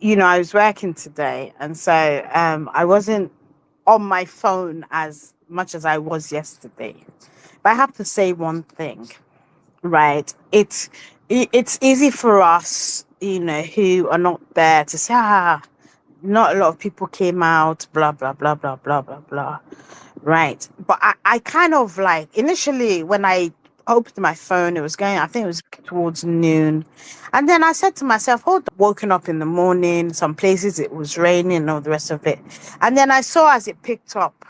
I was working today, and so I wasn't on my phone as much as I was yesterday. But I have to say one thing, right? It's easy for us, who are not there to say, not a lot of people came out, blah blah blah blah blah blah blah. Right. But I kind of like initially when I opened my phone, it was going, I think it was towards noon. And then I said to myself, hold on, woken up in the morning, some places it was raining and all the rest of it. And then I saw as it picked up,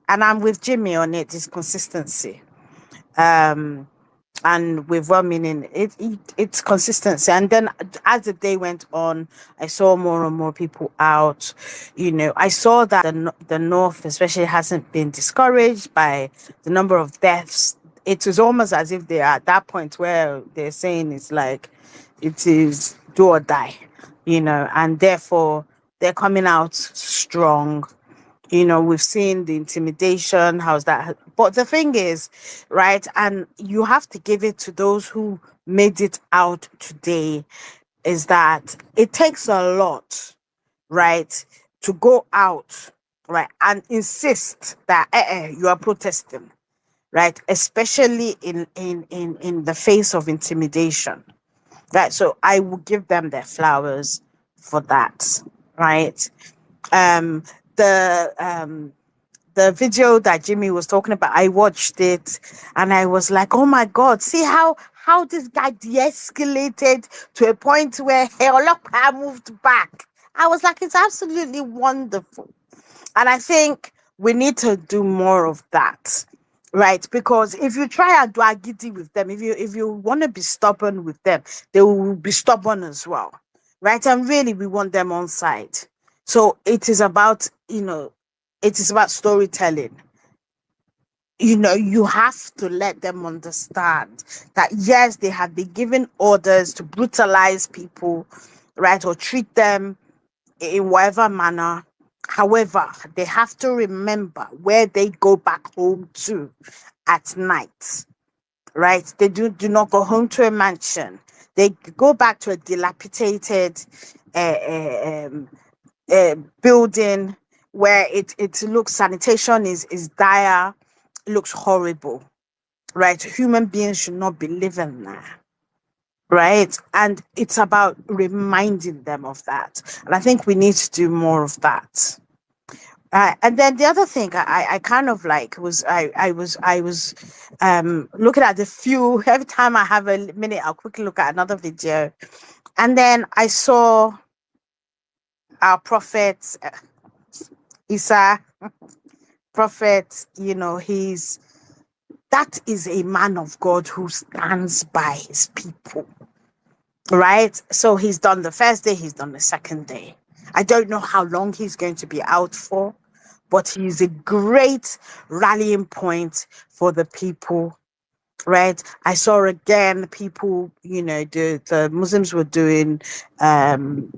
and I'm with Jimmy on it, is consistency. Um and with well meaning it's consistency. And then as the day went on, I saw more and more people out. I saw that the north especially hasn't been discouraged by the number of deaths. It was almost as if they are at that point where they're saying it's like it is do or die, and therefore they're coming out strong. We've seen the intimidation, how's that? But the thing is, right, and you have to give it to those who made it out today, is that it takes a lot, right, to go out, right, and insist that you are protesting, right, especially in the face of intimidation, right? So I will give them their flowers for that, right? Um, the video that Jimmy was talking about, I watched it and I was like, oh my God, see how this guy de-escalated to a point where Heoloka moved back. I was like, it's absolutely wonderful. And I think we need to do more of that. Right, because if you try and do agidi with them, if you want to be stubborn with them, they will be stubborn as well, right? And really, we want them on side. So it is about storytelling. You have to let them understand that yes, they have been given orders to brutalize people, right, or treat them in whatever manner. However, they have to remember where they go back home to at night, right? They do not go home to a mansion. They go back to a dilapidated uh, uh, um, building where it looks, sanitation is dire, looks horrible, right? Human beings should not be living there, right? And it's about reminding them of that. And I think we need to do more of that. And then the other thing I kind of like was I was looking at the few, every time I have a minute I'll quickly look at another video, and then I saw our prophet Isa, prophet, he's that is a man of God who stands by his people, right? So he's done the first day, he's done the second day. I don't know how long he's going to be out for, but he's a great rallying point for the people, right? I saw again people, the Muslims were doing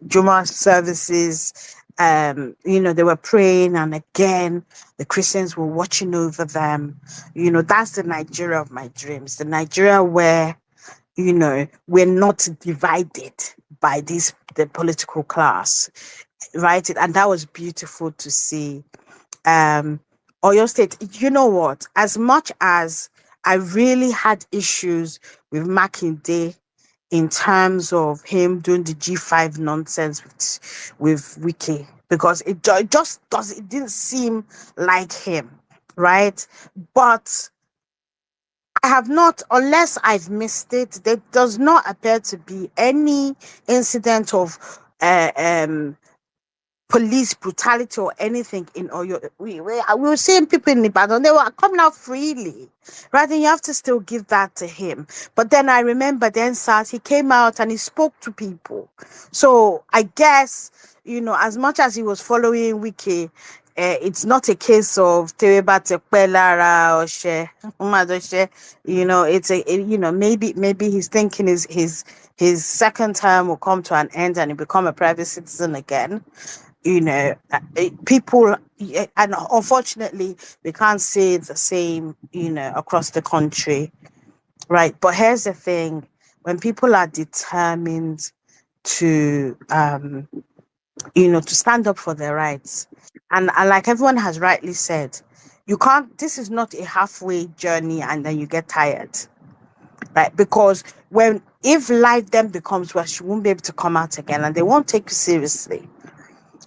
Juma services. They were praying, and again, the Christians were watching over them. That's the Nigeria of my dreams, the Nigeria where, we're not divided by the political class, right? And that was beautiful to see. um Oyo State, you know what? As much as I really had issues with Makinde in terms of him doing the G5 nonsense with Wiki, because it just does, it didn't seem like him, right? But I have not, unless I've missed it, there does not appear to be any incident of uh, um police brutality or anything in Oyo. We were seeing people in Ibadan, they were coming out freely, right? And you have to still give that to him. But then I remember then SARS, he came out and he spoke to people. So I guess, as much as he was following Wiki, it's not a case of Tereba Tepelara or She, Umadoshe. Maybe he's thinking his second term will come to an end and he become a private citizen again. People, and unfortunately we can't say the same, across the country, right? But here's the thing: when people are determined to to stand up for their rights. And like everyone has rightly said, you can't, this is not a halfway journey and then you get tired, right? Because if life then becomes worse, you won't be able to come out again and they won't take you seriously,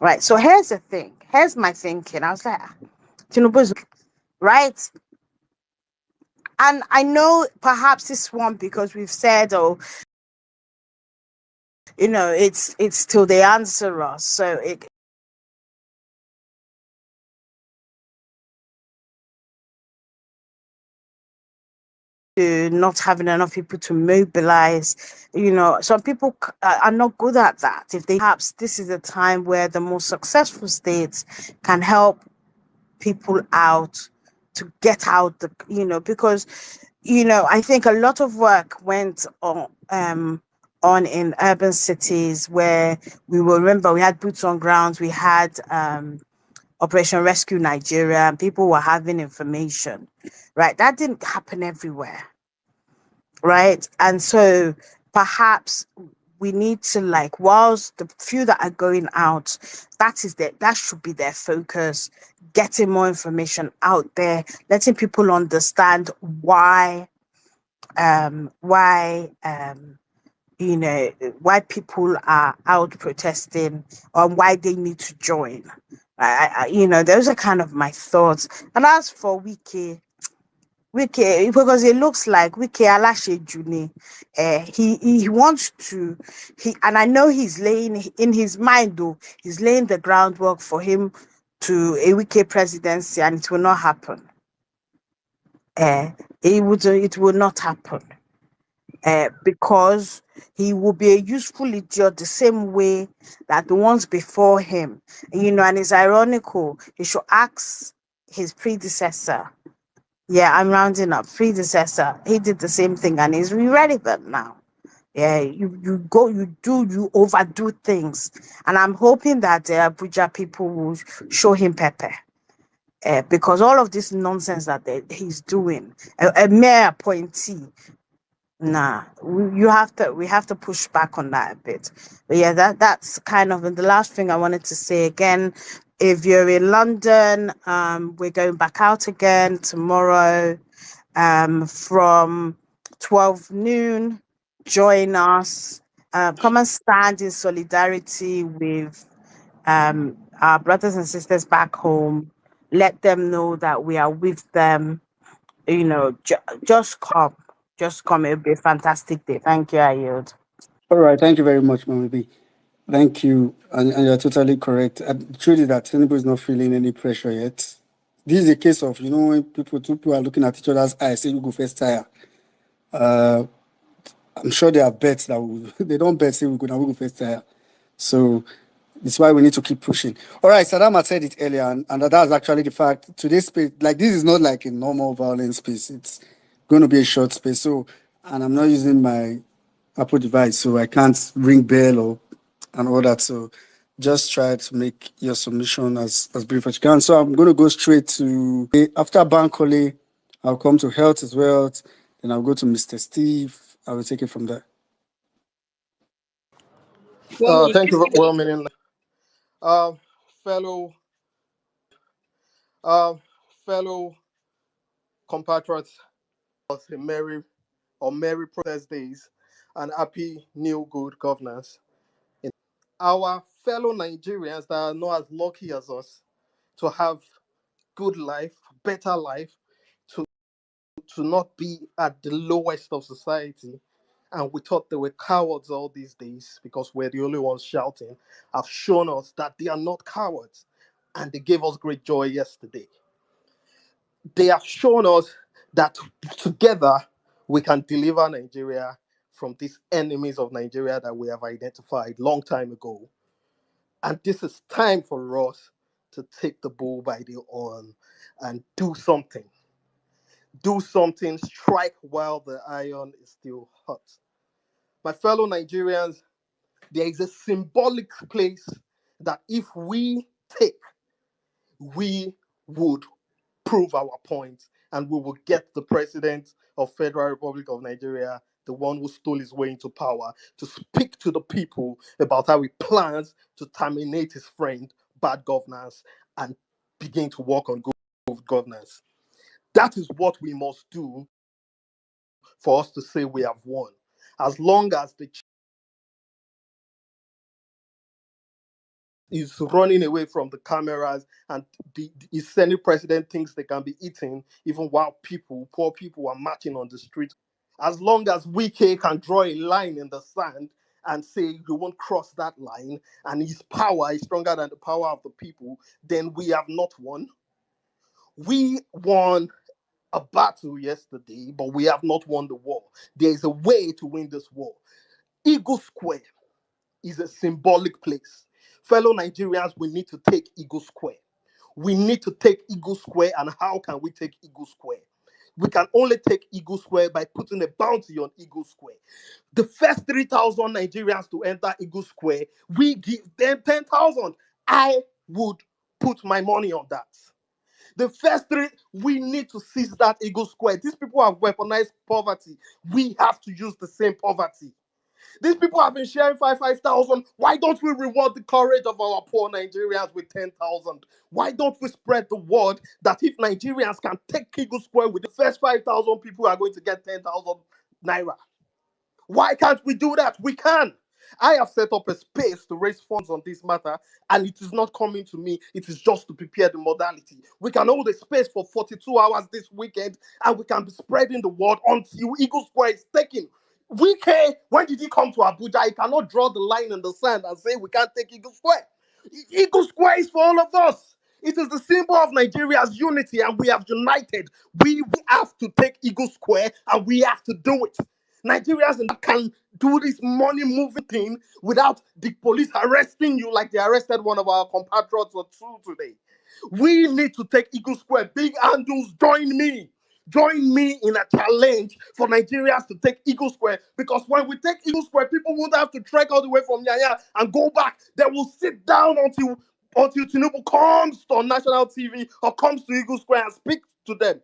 right? So here's the thing. Here's my thinking. I was like, Tinubu's right. And I know perhaps this one because we've said, oh, it's till they answer us. So it to not having enough people to mobilize. Some people are not good at that. If they perhaps this is a time where the most successful states can help people out to get out because I think a lot of work went on in urban cities where we will remember we had boots on grounds, we had Operation Rescue Nigeria, and people were having information, right? That didn't happen everywhere, right? And so perhaps we need to, like, whilst the few that are going out, that should be their focus, getting more information out there, letting people understand why why people are out protesting or why they need to join. Those are kind of my thoughts. And as for Wike, because it looks like Wike Alasheju ni, he wants to, and I know he's laying in his mind though, he's laying the groundwork for him to a Wike presidency, and it will not happen. It will not happen. Because he will be a useful idiot the same way that the ones before him. And it's ironical. He should ask his predecessor. Yeah, I'm rounding up. Predecessor. He did the same thing and he's irrelevant now. Yeah, you overdo things. And I'm hoping that the Abuja people will show him pepper. Because all of this nonsense that he's doing, a mere appointee, nah, we have to push back on that a bit. But yeah, that's kind of, and the last thing I wanted to say again, if you're in London, we're going back out again tomorrow, from 12 noon. Join us. Come and stand in solidarity with our brothers and sisters back home. Let them know that we are with them. Just come. Just come. It'll be a fantastic day. Thank you, I yield. All right, thank you very much, Mami B. Thank you, and you're totally correct. The truth is that Tinubu is not feeling any pressure yet. This is a case of, when two people are looking at each other's eyes, say you go first tire. Uh, I'm sure there are bets that they don't bet say we go first tire. So it's why we need to keep pushing. All right, Saddam had said it earlier, and that's actually the fact. Today's space, like, this is not like a normal violent space. It's going to be a short space. So, and I'm not using my Apple device, so I can't ring bell or and all that. So just try to make your submission as brief as you can. So I'm going to go straight to after Bankole, I'll come to health as well. Then I'll go to Mr. Steve. I will take it from there. Thank you, well-meaning uh, fellow uh, fellow compatriots. A merry protest days and happy new good governance. Our fellow Nigerians that are not as lucky as us to have good life, better life, to not be at the lowest of society. And we thought they were cowards all these days because we're the only ones shouting, have shown us that they are not cowards. And they gave us great joy yesterday. They have shown us that together we can deliver Nigeria from these enemies of Nigeria that we have identified long time ago. And this is time for us to take the bull by the horn and do something. Do something, strike while the iron is still hot. My fellow Nigerians, there is a symbolic place that if we take, we would prove our point and we will get the president of Federal Republic of Nigeria the one who stole his way into power, to speak to the people about how he plans to terminate his friend, bad governance, and begin to work on good governance. That is what we must do for us to say we have won. As long as the is running away from the cameras and the Senate president thinks they can be eaten even while poor people are marching on the street. As long as Wike can draw a line in the sand and say you won't cross that line and his power is stronger than the power of the people, then we have not won. We won a battle yesterday, but we have not won the war. There is a way to win this war. Eagle Square is a symbolic place. Fellow Nigerians, we need to take Eagle Square. We need to take Eagle Square, and how can we take Eagle Square? We can only take Eagle Square by putting a bounty on Eagle Square. The first 3,000 Nigerians to enter Eagle Square, we give them 10,000. I would put my money on that. The first three, we need to seize that Eagle Square. These people have weaponized poverty. We have to use the same poverty. These people have been sharing 5,000. Why don't we reward the courage of our poor Nigerians with 10,000? Why don't we spread the word that if Nigerians can take Eagle Square with the first 5,000 people are going to get 10,000 naira? Why can't we do that? We can. I have set up a space to raise funds on this matter, and it is not coming to me. It is just to prepare the modality. We can hold a space for 42 hours this weekend, and we can be spreading the word until Eagle Square is taken. Wike, when did he come to Abuja? He cannot draw the line in the sand and say we can't take Eagle Square. Eagle Square is for all of us. It is the symbol of Nigeria's unity, and we have united. We have to take Eagle Square, and we have to do it. Nigerians can do this money moving thing without the police arresting you like they arrested one of our compatriots or two today. We need to take Eagle Square. Big Andrews, join me. Join me in a challenge for Nigerians to take Eagle Square, because when we take Eagle Square, people won't have to trek all the way from Yaya and go back. They will sit down until Tinubu comes on national TV or comes to Eagle Square and speaks to them.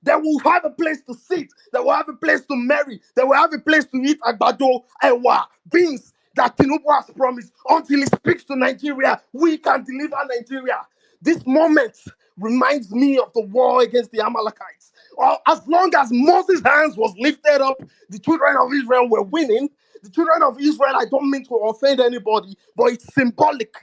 They will have a place to sit. They will have a place to marry. They will have a place to eat agbado, ewa, beans that Tinubu has promised. Until he speaks to Nigeria, we can deliver Nigeria. This moment reminds me of the war against the Amalekites. As long as Moses' hands was lifted up, the children of Israel were winning. The children of Israel, I don't mean to offend anybody, but it's symbolic.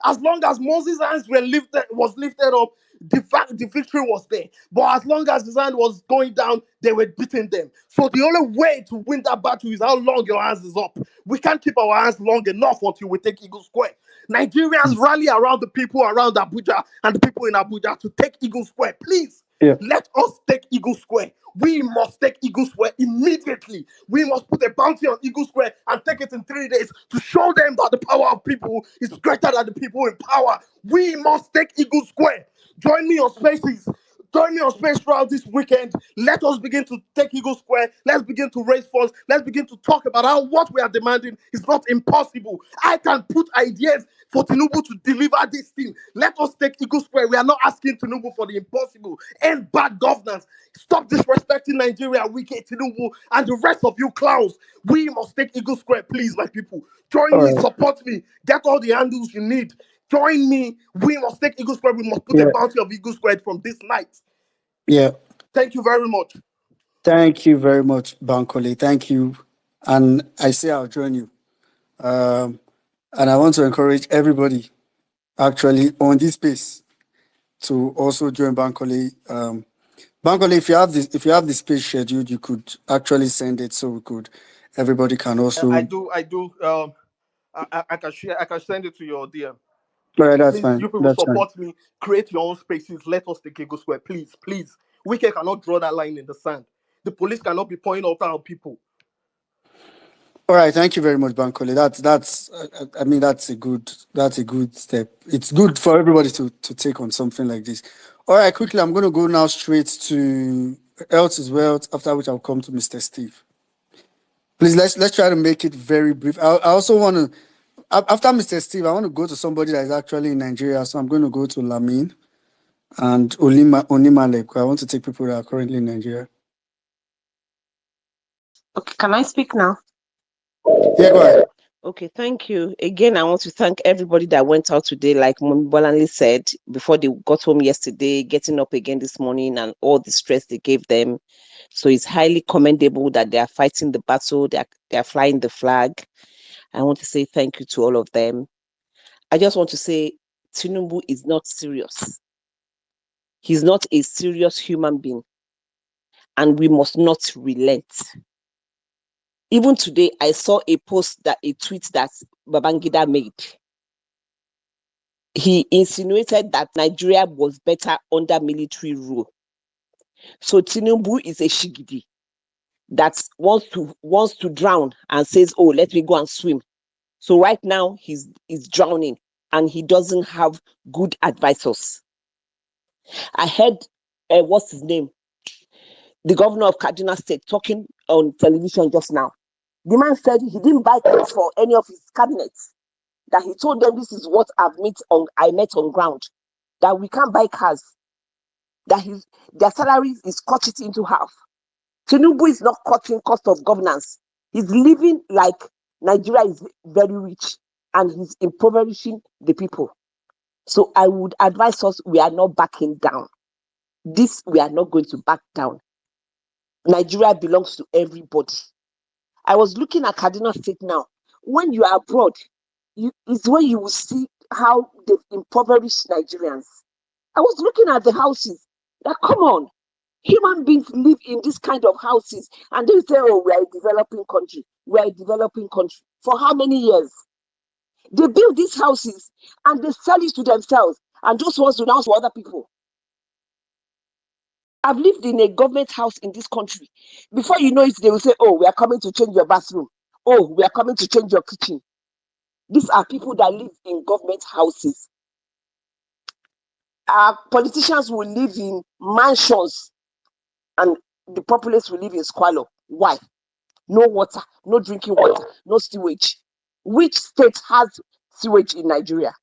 As long as Moses' hands was lifted up, the victory was there. But as long as his hand was going down, they were beating them. So the only way to win that battle is how long your hands is up. We can't keep our hands long enough until we take Eagle Square. Nigerians rally around the people around Abuja and the people in Abuja to take Eagle Square. Please, Yeah. let us take Eagle Square. We must take Eagle Square immediately. We must put a bounty on Eagle Square and take it in 3 days to show them that the power of people is greater than the people in power. We must take Eagle Square. Join me on Spaces. Join me on Space throughout this weekend. Let us begin to take Eagle Square. Let's begin to raise funds. Let's begin to talk about how what we are demanding is not impossible. I can put ideas for Tinubu to deliver this thing. Let us take Eagle Square. We are not asking Tinubu for the impossible. End bad governance. Stop disrespecting Nigeria, Wike, Tinubu, and the rest of you clowns. We must take Eagle Square, please, my people. Join All me, right. support me, get all the handles you need. Join me. We must take Eagle Square. We must put a Yeah. bounty of Eagle Square from this night. Yeah. Thank you very much. Thank you very much, Bankole. Thank you. And I say I'll join you. And I want to encourage everybody actually on this space to also join Bankole. Bankole, if you have the space scheduled, you could actually send it so we could everybody can also. I do. I can share. I can send it to your DM. All right, that's Please, fine. you people That's fine. support me. Create your own spaces. Let us take Eagle Square, please, please. Wike cannot draw that line in the sand. The police cannot be pointing out our people. All right, thank you very much, Bankole. I mean that's a good step. It's good for everybody to take on something like this. All right, quickly, I'm going to go now straight to Health is Wealth. After which I'll come to Mr. Steve. Please let's try to make it very brief. I also want to after Mr. Steve, I want to go to somebody that is actually in Nigeria. So I'm going to go to Lamin and Onimalek. I want to take people that are currently in Nigeria. Okay, can I speak now? Yeah, go ahead. Okay, thank you. Again, I want to thank everybody that went out today, like Mom Bolanle said, before they got home yesterday, getting up again this morning, and all the stress they gave them. So it's highly commendable that they are fighting the battle, they are flying the flag. I want to say thank you to all of them. I just want to say Tinubu is not serious. He's not a serious human being, and we must not relent. Even today, I saw a tweet that Babangida made. He insinuated that Nigeria was better under military rule. So Tinubu is a shigidi that wants to drown and says, "Oh, let me go and swim." So right now he's drowning and he doesn't have good advisors. I heard what's his name, the governor of Kaduna State, talking on television just now. The man said he didn't buy cars for any of his cabinets. That he told them, "This is what I met on ground. That we can't buy cars. That their salary is cut it into half." Tinubu is not cutting cost of governance. He's living like Nigeria is very rich and he's impoverishing the people. So I would advise us, we are not backing down. This, we are not going to back down. Nigeria belongs to everybody. I was looking at Kaduna State now. When you are abroad, it's when you will see how they've impoverished Nigerians. I was looking at the houses. That, come on, human beings live in this kind of houses, and they say, "Oh, we are a developing country. We are a developing country." For how many years? They build these houses and they sell it to themselves, and those ones to now to other people. I've lived in a government house in this country. Before you know it, they will say, "Oh, we are coming to change your bathroom. Oh, we are coming to change your kitchen." These are people that live in government houses. Our politicians will live in mansions and the populace will live in squalor. Why? No water, no drinking water, no sewage. Which state has sewage in Nigeria?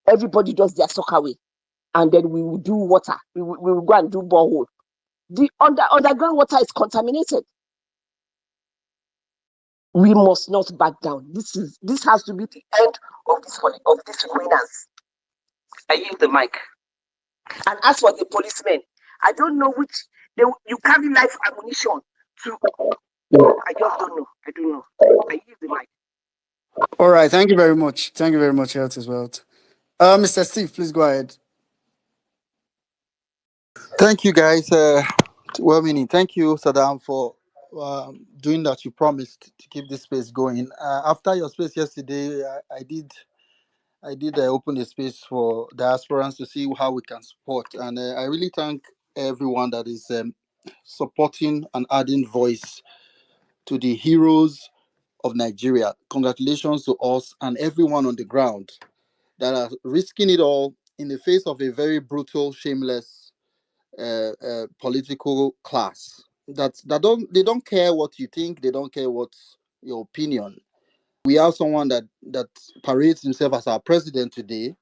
Everybody does their soccer way. And then we will do water. We will go and do borehole. The underground water is contaminated. We must not back down. This has to be the end of this ruinance. I yield the mic. And as for the policemen, I don't know which you carry life ammunition to. I just don't know. I don't know. I yield the mic. All right. Thank you very much. Thank you very much, Health as well. Mr. Steve, please go ahead. Thank you, guys. Well meaning. Thank you, Saddam, for doing that. You promised to keep this space going. After your space yesterday, I did open a space for diasporans to see how we can support, and I really thank everyone that is supporting and adding voice to the heroes of Nigeria. Congratulations to us and everyone on the ground that are risking it all in the face of a very brutal, shameless political class they don't care what you think, they don't care what's your opinion. We have someone that parades himself as our president today,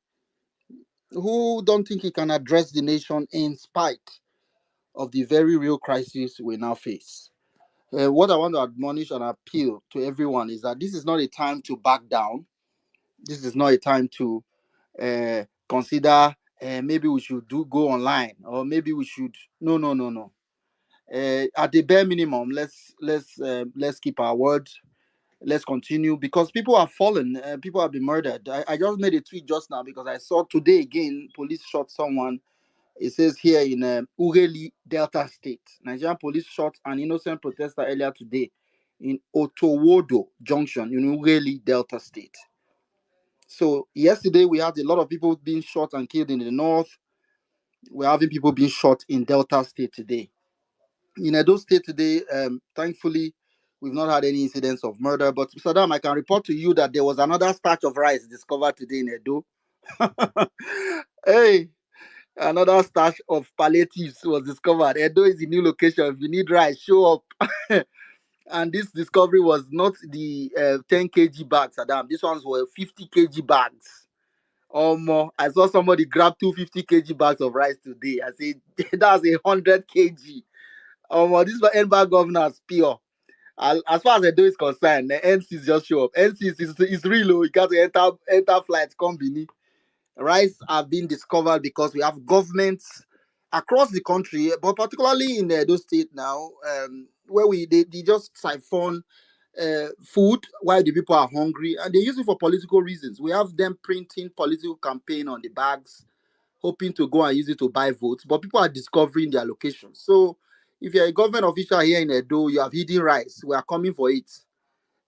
who don't think he can address the nation in spite of the very real crisis we now face. What I want to admonish and appeal to everyone is that this is not a time to back down. This is not a time to consider maybe we should go online, or maybe we should. No, no, no, no. At the bare minimum, let's keep our word. Let's continue, because people have fallen. People have been murdered. I just made a tweet just now because I saw today again police shot someone. It says here in Ureli, Delta State, Nigerian police shot an innocent protester earlier today in Otowodo Junction in Ureli, Delta State. So yesterday we had a lot of people being shot and killed in the north. We're having people being shot in Delta State today. In Edo State today, thankfully, we've not had any incidents of murder. But Saddam, I can report to you that there was another starch of rice discovered today in Edo. Hey, another stash of palliatives was discovered. Edo is the new location. If you need rice, show up. And this discovery was not the 10 kg bags, Saddam. These ones were 50 kg bags. I saw somebody grab 250 kg bags of rice today. I said, that's 100 kg. This was Enba governors pure. As far as Edo is concerned, the NCs just show up. NCs is real low. You got to enter flights, combini. Rice have been discovered because we have governments across the country, but particularly in the Edo state now, where they just siphon food while the people are hungry, and they use it for political reasons. We have them printing political campaign on the bags, hoping to go and use it to buy votes, but people are discovering their locations. So if you're a government official here in Edo, you have hidden rice. We are coming for it.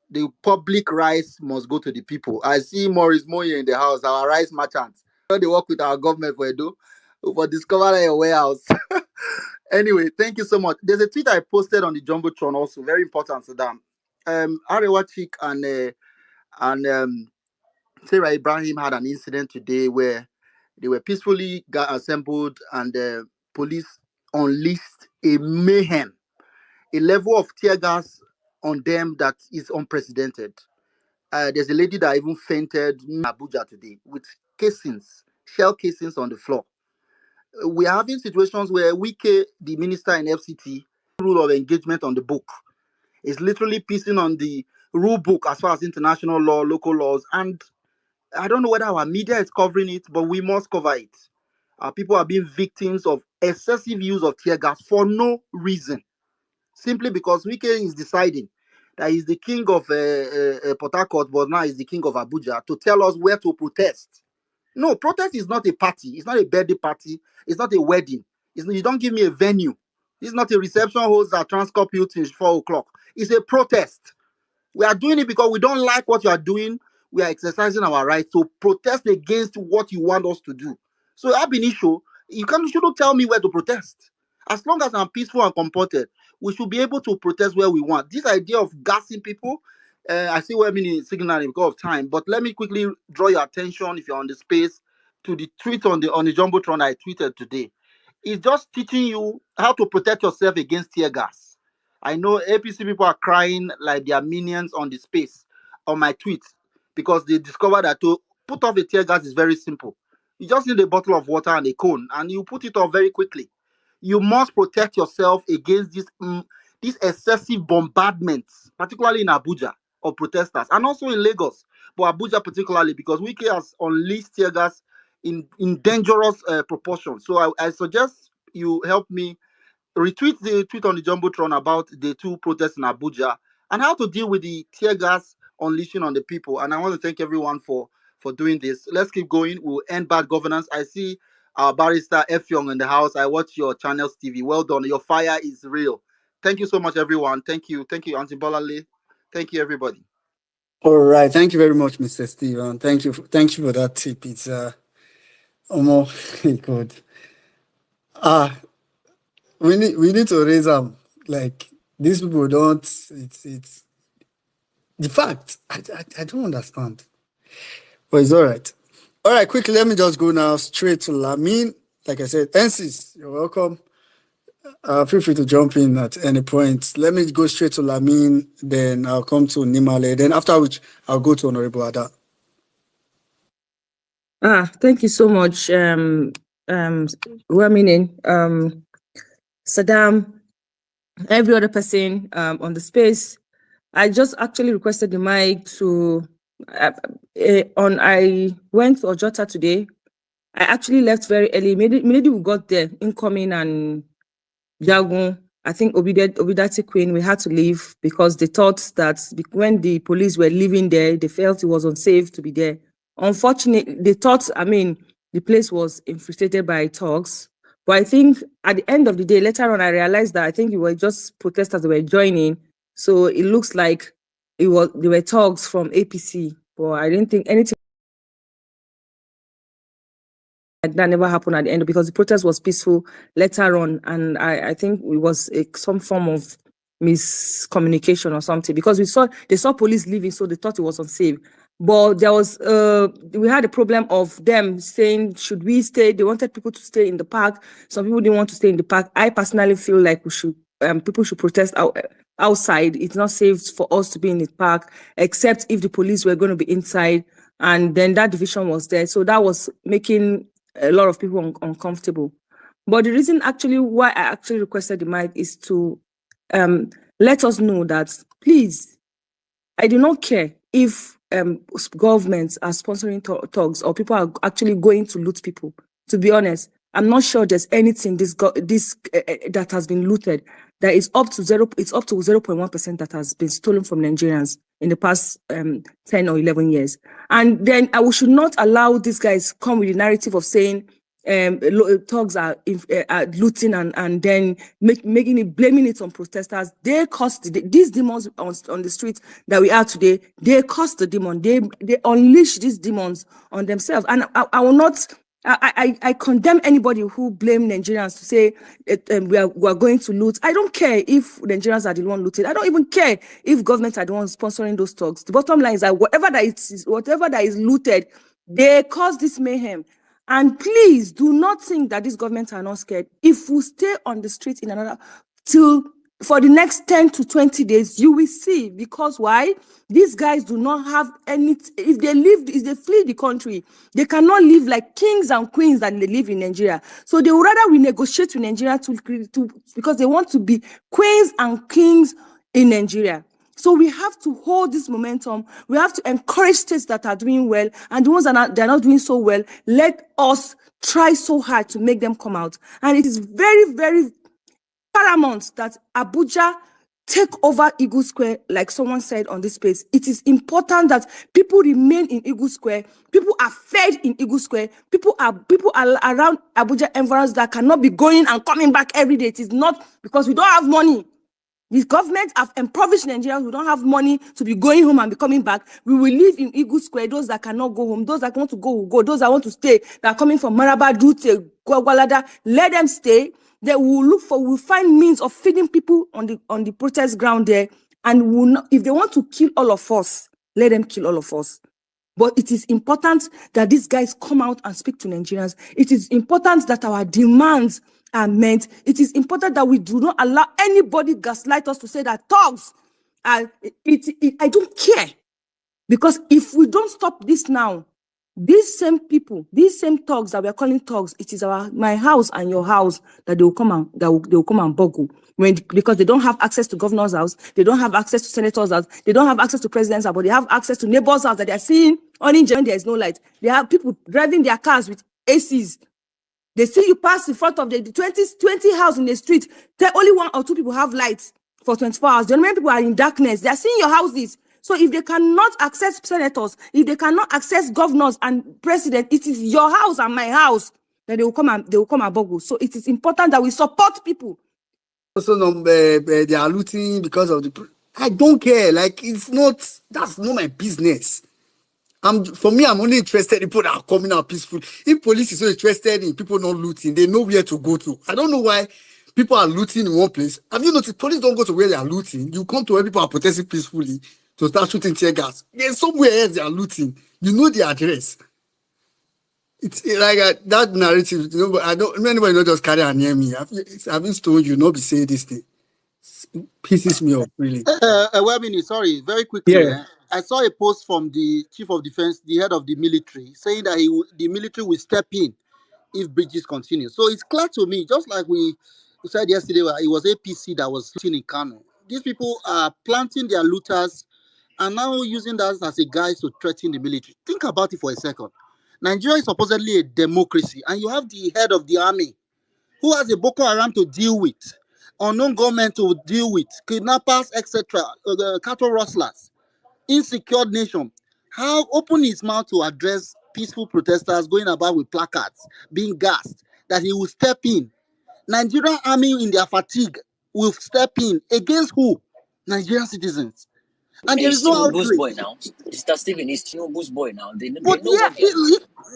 The public rice must go to the people. I see Maurice Moye in the house, our rice merchant. They work with our government for Edo for discovering a warehouse. Anyway, thank you so much. There's a tweet I posted on the Jumbotron also, very important to them. Arewa Chick and Sarah Ibrahim had an incident today where they were peacefully assembled and the police unleashed a mayhem, a level of tear gas on them that is unprecedented. There's a lady that even fainted in Abuja today with casings, shell casings on the floor. We are having situations where Wike, the minister in FCT, rule of engagement on the book, is literally piecing on the rule book as far as international law, local laws, and I don't know whether our media is covering it, but we must cover it. People are being victims of excessive use of tear gas for no reason, simply because Wike is deciding that he's the king of Port Harcourt, but now he's the king of Abuja, to tell us where to protest. No, protest is not a party. It's not a birthday party. It's not a wedding. You don't give me a venue. It's not a reception host at Transcorp Hilton 4 o'clock. It's a protest. We are doing it because we don't like what you are doing. We are exercising our right to protest against what you want us to do. So, Ab initio, you shouldn't tell me where to protest. As long as I'm peaceful and comported, we should be able to protest where we want. This idea of gassing people, I see where I'm signaling because of time, but let me quickly draw your attention, if you're on the space, to the tweet on the Jumbotron I tweeted today. It's just teaching you how to protect yourself against tear gas. I know APC people are crying like their minions on the space on my tweet because they discovered that to put off a tear gas is very simple. You just need a bottle of water and a cone, and you put it off very quickly. You must protect yourself against this excessive bombardment, particularly in Abuja, of protesters, and also in Lagos, but Abuja particularly, because Wike has unleashed tear gas in dangerous proportions. So I suggest you help me retweet the tweet on the Jumbotron about the two protests in Abuja and how to deal with the tear gas unleashing on the people. And I want to thank everyone for doing this. Let's keep going. We'll end bad governance. I see our barrister F. Young in the house. I watch your channels TV. Well done. Your fire is real. Thank you so much, everyone. Thank you, Auntie Bolale. Thank you, everybody. All right. Thank you very much, Mr. Steven. Thank you for that tip. It's almost good. We need to raise them. Like, these people don't. It's the fact. I don't understand. But it's all right. All right, quickly, let me just go now straight to Lamin. Like I said, NCs, you're welcome. Feel free to jump in at any point. Let me go straight to Lamin, then I'll come to Nimale, then after which I'll go to Honorable Ada. Thank you so much, Raminin, Saddam, every other person on the space. I just actually requested the mic to I went to Ojota today. I actually left very early. Immediately we got there, incoming and Jagun, I think Obidati Queen, we had to leave because they thought that when the police were leaving there, they felt it was unsafe to be there. Unfortunately, they thought, the place was infiltrated by thugs. But I think at the end of the day, later on, I realized that I think it were just protesters that were joining. So it looks like they were thugs from APC. But I didn't think anything that never happened at the end because the protest was peaceful later on. And I think it was some form of miscommunication or something because they saw police leaving, so they thought it was unsafe. But there was, we had a problem of them saying, should we stay? They wanted people to stay in the park. Some people didn't want to stay in the park. I personally feel like people should protest outside. It's not safe for us to be in the park, except if the police were going to be inside. And then that division was there. So that was making a lot of people uncomfortable. But the reason actually why I actually requested the mic is to let us know that, please, I do not care if governments are sponsoring thugs or people are actually going to loot people. To be honest, I'm not sure there's anything that has been looted that is up to 0.1% that has been stolen from Nigerians in the past 10 or 11 years. And then we should not allow these guys come with the narrative of saying thugs are looting and then blaming it on protesters. They caused these demons on the streets that we are today. They caused the demon. They unleash these demons on themselves. And I will not. I condemn anybody who blame Nigerians to say we are going to loot. I don't care if Nigerians are the one looting. I don't even care if governments are the ones sponsoring those thugs. The bottom line is that whatever that is looted, they cause this mayhem. And please do not think that these governments are not scared. If we stay on the street for the next 10 to 20 days, you will see. Because why? These guys do not have any. If they flee the country, they cannot live like kings and queens that they live in Nigeria. So they would rather we negotiate with Nigeria because they want to be queens and kings in Nigeria. So we have to hold this momentum. We have to encourage states that are doing well, and the ones that are not doing so well, let us try so hard to make them come out. And it is very, very paramount that Abuja take over Eagle Square, like someone said on this space. It is important that people remain in Eagle Square. People are fed in Eagle Square. People are around Abuja environs that cannot be going and coming back every day. It is not because we don't have money. The government have impoverished Nigerians. We don't have money to be going home and be coming back. We will live in Eagle Square. Those that cannot go home, those that want to go will go. Those that want to stay, that are coming from Maraba, Dute, Gwagwalada, let them stay. They will we'll find means of feeding people on the protest ground there. And if they want to kill all of us, let them kill all of us. But it is important that these guys come out and speak to Nigerians. It is important that our demands are met. It is important that we do not allow anybody gaslight us to say that thugs are. I don't care, because if we don't stop this now, these same people, these same thugs that we are calling thugs, it is my house and your house that they will come and they will come and boggle because they don't have access to governor's house, they don't have access to senator's house, they don't have access to president's house, but they have access to neighbor's house that they are seeing only when there is no light. They have people driving their cars with ACs. They see you pass in front of the 20 house in the street. Only 1 or 2 people have lights for 24 hours. The remaining people are in darkness. They are seeing your houses. So if they cannot access senators, if they cannot access governors and president, it is your house and my house that they will come and boggle. So it is important that we support people. Also, they are looting because of I don't care. Like, that's not my business. For me, I'm only interested in people that are coming out peaceful. If police is so interested in people not looting, they know where to go to. I don't know why people are looting in one place. Have you noticed police don't go to where they are looting? You come to where people are protesting peacefully to start shooting tear gas. There's somewhere else they are looting. You know the address. It's like that narrative, but anybody not just carry on near me. I've been told you not be saying this thing. It pisses me off, really. Sorry, very quickly. Yeah. I saw a post from the chief of defense, the head of the military, saying that the military will step in if bridges continue. So it's clear to me, just like we said yesterday, it was APC that was looting in Kano. These people are planting their looters and now using that as a guise to threaten the military. Think about it for a second. Nigeria is supposedly a democracy, and you have the head of the army who has a Boko Haram to deal with, unknown government to deal with, kidnappers, etc., cattle rustlers, insecure nation. How open his mouth to address peaceful protesters going about with placards, being gassed, that he will step in. Nigerian army in their fatigue will step in against who? Nigerian citizens. And there is no outrage. Boy now. Mr. Stephen is Tinubu's boy now. They know But yeah,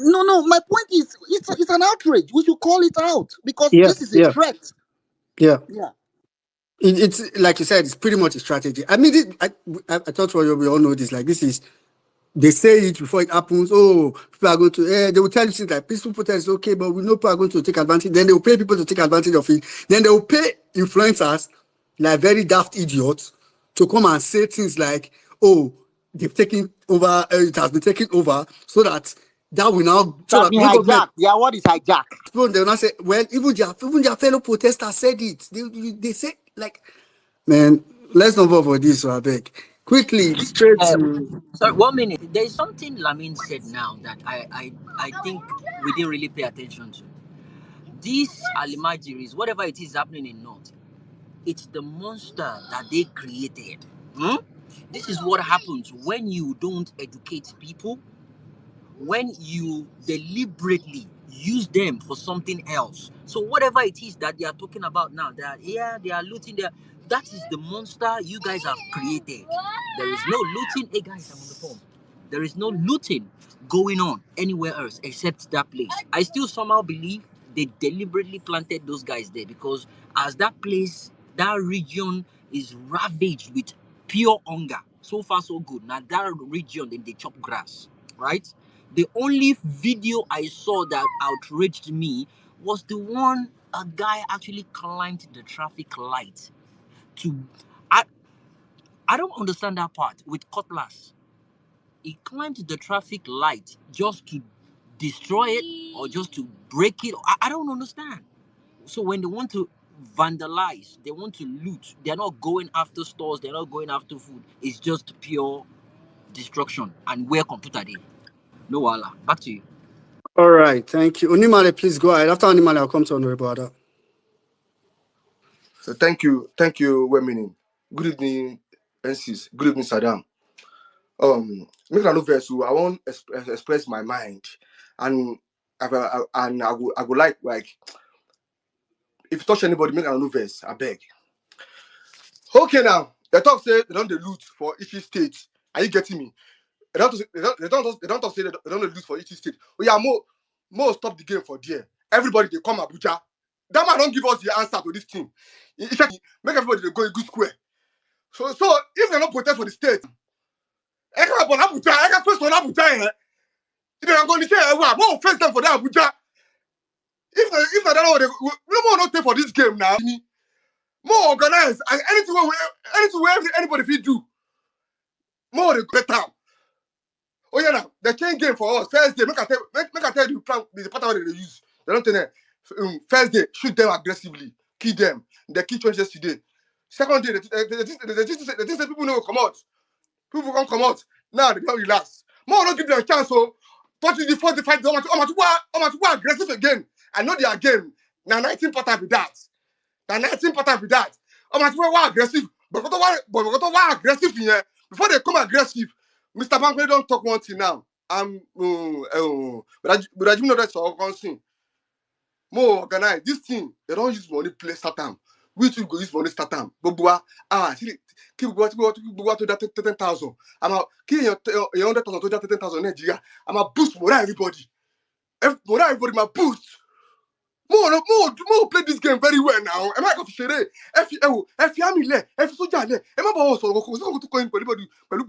no. My point is, it's an outrage. We should call it out because this is a threat. Yeah. Yeah. It's like you said, it's pretty much a strategy. I mean, I thought we all know this. Like, this is, they say it before it happens. Oh, people are going to, they will tell you things like peaceful protest is okay, but we know people are going to take advantage. Then they will pay people to take advantage of it. Then they will pay influencers, like very daft idiots, to come and say things like, oh, they've taken over, it has been taken over, so that will now... So hijacked. Yeah, what is hijacked? They will not say, well, even their fellow protesters said it. They say, like, man, let's not vote for this, so I beg. Quickly, straight to Sorry, 1 minute. There is something Lamin said now that I think we didn't really pay attention to. These Alimajiris, whatever it is happening in North, it's the monster that they created. This is what happens when you don't educate people, when you deliberately use them for something else. So whatever it is that they are talking about now, that they are looting there. That is the monster you guys have created. There is no looting. Hey guys, I'm on the phone. There is no looting going on anywhere else except that place. I still somehow believe they deliberately planted those guys there because as that place, that region is ravaged with pure hunger. So far, so good. Now that region, then they chop grass, right? The only video I saw that outraged me was the one a guy actually climbed the traffic light to. I don't understand that part with cutlass. He climbed the traffic light just to destroy it or just to break it. I don't understand. So when they want to vandalize, they want to loot, they're not going after stores, they're not going after food. It's just pure destruction. And where computer they? No wala. Back to you. all right, thank you. Onimale, please go ahead. After Onimale, I'll come to Honorable Ada. So thank you, Wemini. Good evening, NCs. Good evening, Saddam. Make a verse. I want to express my mind, and I would like if you touch anybody, make a verse. I beg. Okay, now the talk say they don't loot for each state. Are you getting me? They don't talk say they don't loot for each state. Oh yeah, more stop the game for there. Everybody they come Abuja. That man don't give us the answer to this thing. If make everybody they go a good square. So if they don't protest for the state, I can first on Abuja. If they are going to say, more face them for that Abuja. If they don't know, we more not pay for this game now. More organized. And anything where anybody will do. More they better. Oh yeah, now the chain game for us. First day, make I tell you the pattern they use. They don't tell them. First day, shoot them aggressively, kill them. They kill 20 yesterday. Second day, they say people no come out. People can't come out. Now they don't relax. More don't give them a chance. So, 45, I'm aggressive again. I know they are again. Now 19 pattern be that. Now 19 pattern be that. I'm aggressive. But what aggressive here? Before they come aggressive, Mr. Bankole don't talk one thing now. But I do know that's all concern. More organized. This thing, they don't use money play Satan. We too go use money Satan. But keep go to that 10,000. I'm a keep your 100,000 to that 10,000 Nigeria. I'm a boost more everybody. Everybody my boost. More play this game very well now. Am I going to share it? If you are me, if you soldier, am I also going to coin anybody? But look,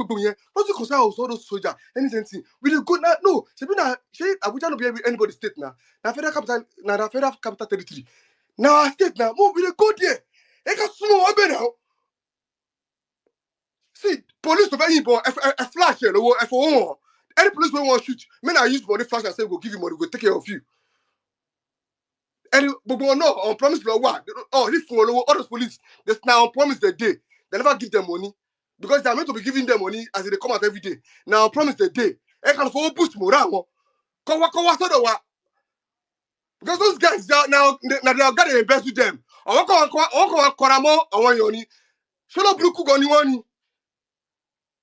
what's the concern of all those soldiers? Anything? We the good now? No. Abuja no be anybody state now. Now federal capital territory. Now our state now. More we the go there. I got small one now. See, police to be a flash here. Any police will want to shoot. Men I use money flash and say we'll give you money. We'll take care of you. And but no, on promise law what? Oh, if for all those police, there's now on promise the day. They never give them money because they are meant to be giving them money as they come out every day. Now on promise the day. I can for boost morale. Because those guys now they are got to invest with them. I want yoni. Show blue cook on you.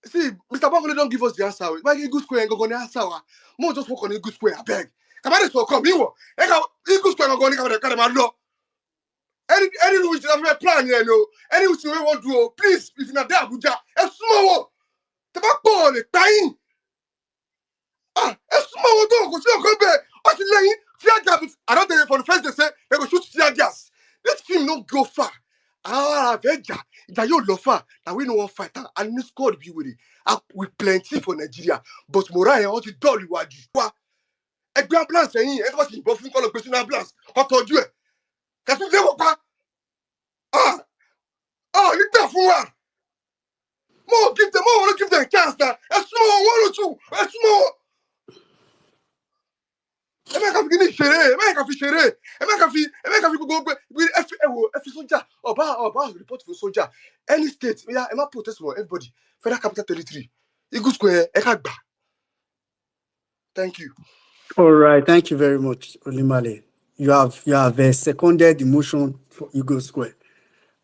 See, Mr. Bankole don't give us the answer. Why a good square and go on the answer? More just work on a good square. I beg. Come on, so come. You good square and go on the law. Any which have a plan here, no. Any which we want to do, please, if you're not there, Abuja, a small tobacco, dying. A small dog, go see come back. What's the laying? Tear gas. I don't think for the first they say they go shoot tear gas. This film don't go far. Veja, that you love far. Now we know one fighter, and this God be with it. With plenty for Nigeria, but Morai want to dull you. A grand plan saying, it was involved in call of personal plans. What told you? That's what they were. You tough one. More give them a chance now. A small one or two. A small. Am I going to finish? ṣeré, ẹ má fi ṣeré, ẹ má fi gbogbo ẹ fi sójà, ọba report for sójà. Any state, yeah, ẹ má protest for everybody. Federal Capital Territory, Eagle Square, ẹ ká gbà. Thank you. All right, thank you very much, Olimale. You have seconded the motion for Eagle Square,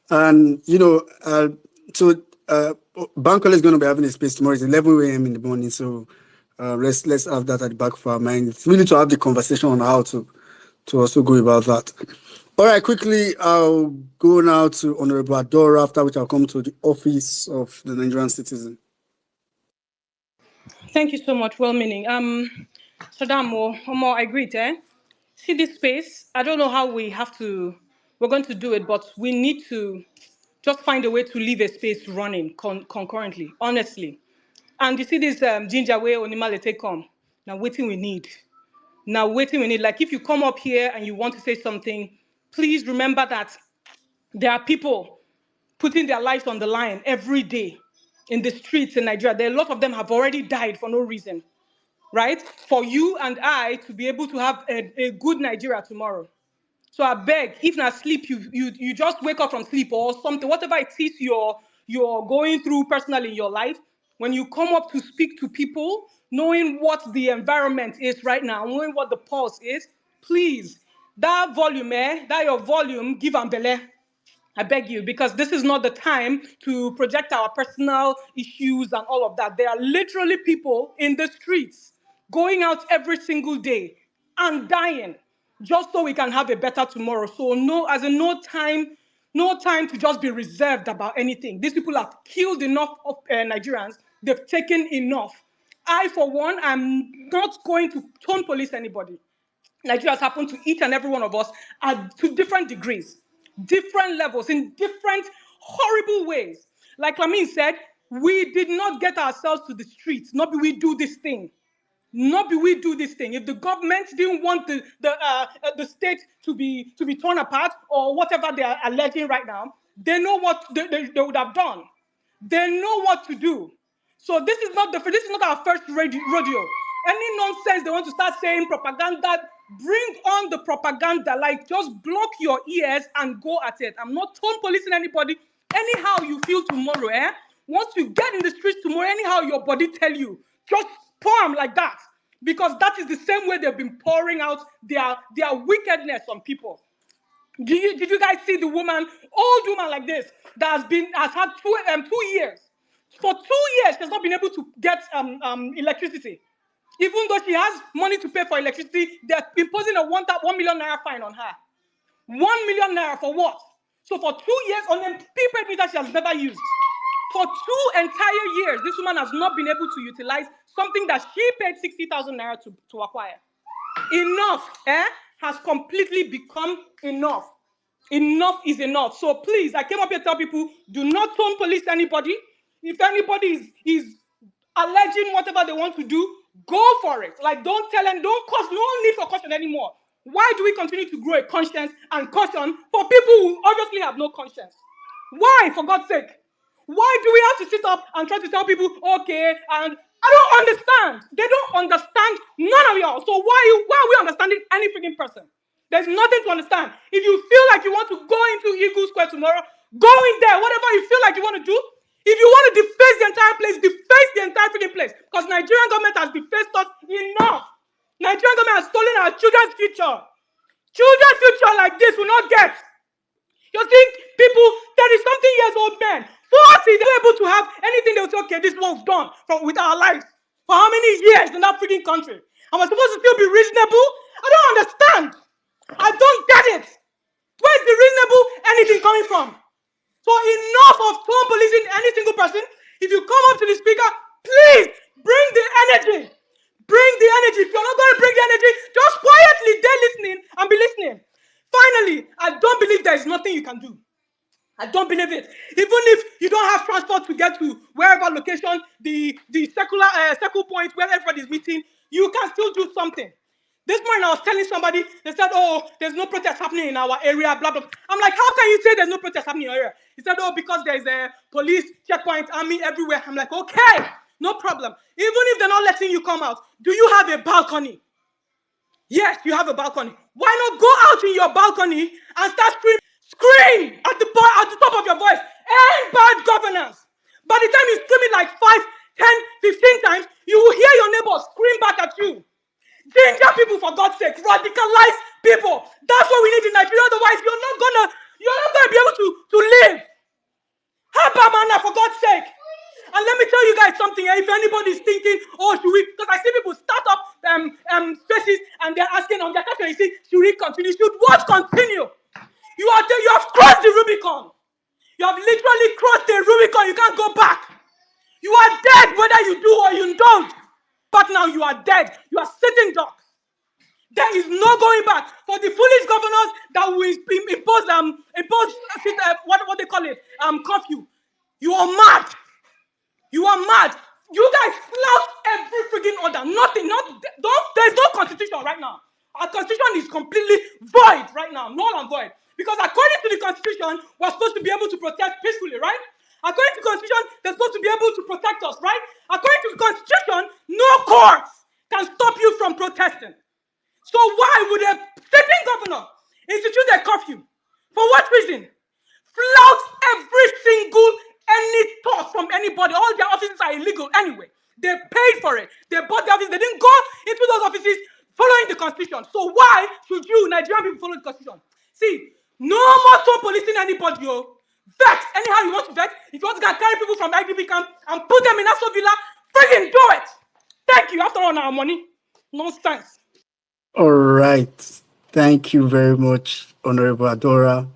and Bankole is going to be having a space tomorrow. It's 11 a.m. in the morning, so let's have that at the back of our mind. It's really to have the conversation on how to also go about that. All right, quickly, I'll go now to Honorable Adora, after which I'll come to the Office of the Nigerian Citizen. Thank you so much. Well-meaning. Saddam, Omo, I agree. See this space. I don't know how we're going to do it, but we need to just find a way to leave a space running concurrently, honestly. And you see this ginger way Onimale take come. Now waiting we need. Like if you come up here and you want to say something, please remember that there are people putting their lives on the line every day in the streets in Nigeria. A lot of them have already died for no reason, right? For you and I to be able to have a good Nigeria tomorrow. So I beg, if not sleep, you just wake up from sleep or something, whatever it is you're going through personally in your life, when you come up to speak to people, knowing what the environment is right now, knowing what the pulse is, please, that your volume, give and belay. I beg you, because this is not the time to project our personal issues and all of that. There are literally people in the streets going out every single day and dying just so we can have a better tomorrow. So no time to just be reserved about anything. These people have killed enough of Nigerians. They've taken enough. I, for one, am not going to tone police anybody. Nigeria has happened to each and every one of us to different degrees, different levels, in different horrible ways. Like Lamin said, we did not get ourselves to the streets. Not be we do this thing. If the government didn't want the state to be torn apart or whatever they are alleging right now, they know what they would have done. They know what to do. So this is not our first rodeo. Any nonsense they want to start saying propaganda, bring on the propaganda. Like just block your ears and go at it. I'm not tone policing anybody. Anyhow you feel tomorrow, once you get in the streets tomorrow, anyhow your body tell you, just pour them like that. Because that is the same way they've been pouring out their wickedness on people. Did you guys see the old woman like this, that has had 2 years? For 2 years, she's not been able to get electricity. Even though she has money to pay for electricity, they're imposing a 1 million naira fine on her. 1 million naira for what? So for 2 years on a prepaid meter she has never used. For 2 entire years, this woman has not been able to utilize something that she paid 60,000 naira to acquire. Enough has completely become enough. Enough is enough. So please, I came up here to tell people, do not tone police anybody. If anybody is alleging whatever they want to do, go for it. Like, don't tell them, no need for caution anymore. Why do we continue to grow a conscience and caution for people who obviously have no conscience? Why, for God's sake? Why do we have to sit up and try to tell people, okay, and I don't understand. They don't understand, none of y'all. So why are we understanding any freaking person? There's nothing to understand. If you feel like you want to go into Eagle Square tomorrow, go in there, whatever you feel like you want to do. If you want to deface the entire place, deface the entire freaking place. Because Nigerian government has defaced us enough. Nigerian government has stolen our children's future. Children's future like this will not get. You think people, 30-something years old men, 40, they're able to have anything they will say, okay, this is what we've done with our lives. For how many years in that freaking country? Am I supposed to still be reasonable? I don't understand. I don't get it. Where's the reasonable anything coming from? So enough of tone policing any single person. If you come up to the speaker, please bring the energy. Bring the energy. If you're not going to bring the energy, just quietly there listening and be listening. Finally, I don't believe there is nothing you can do. I don't believe it. Even if you don't have transport to get to wherever location, the circle point where everybody is meeting, you can still do something. This morning I was telling somebody, they said, oh, there's no protest happening in our area, blah, blah. I'm like, how can you say there's no protest happening in your area? He said, oh, because there's a police checkpoint, army everywhere. I'm like, okay, no problem. Even if they're not letting you come out, do you have a balcony? Yes, you have a balcony. Why not go out in your balcony and start screaming? Scream at the top of your voice. End bad governance. By the time you're screaming like 5, 10, 15 times, you will hear your neighbors scream back at you. Ginger people, for God's sake, radicalize people. That's what we need in Nigeria. Otherwise, you're not gonna be able to live. Habamana, for God's sake. And let me tell you guys something. If anybody's thinking, oh, should we? Because I see people start up spaces and they're asking on their caption, you see, should we continue? Should what continue? You have crossed the Rubicon. You have literally crossed the Rubicon. You can't go back. You are dead whether you do or you don't. But now you are dead. You are sitting ducks. There is no going back for the foolish governors that will impose what they call it curfew. You are mad. You are mad. You guys flout every freaking order. Nothing. There's no constitution right now. Our constitution is completely void right now, null and void. Because according to the constitution, we're supposed to be able to protest peacefully, right? According to the constitution, they're supposed to be able to protect us, right? According to the constitution, no courts can stop you from protesting. So why would a sitting governor institute a curfew? For what reason? Flout every single any thought from anybody. All their offices are illegal anyway. They paid for it. They bought the office. They didn't go into those offices following the constitution. So why should you, Nigerian people, follow the constitution? See, no more so policing anybody, yo. Vex anyhow you want to vex. If you want to go and carry people from IDP camp and put them in Aso Villa, friggin' do it. Thank you. After all, our money, nonsense. All right. Thank you very much, Honorable Adora.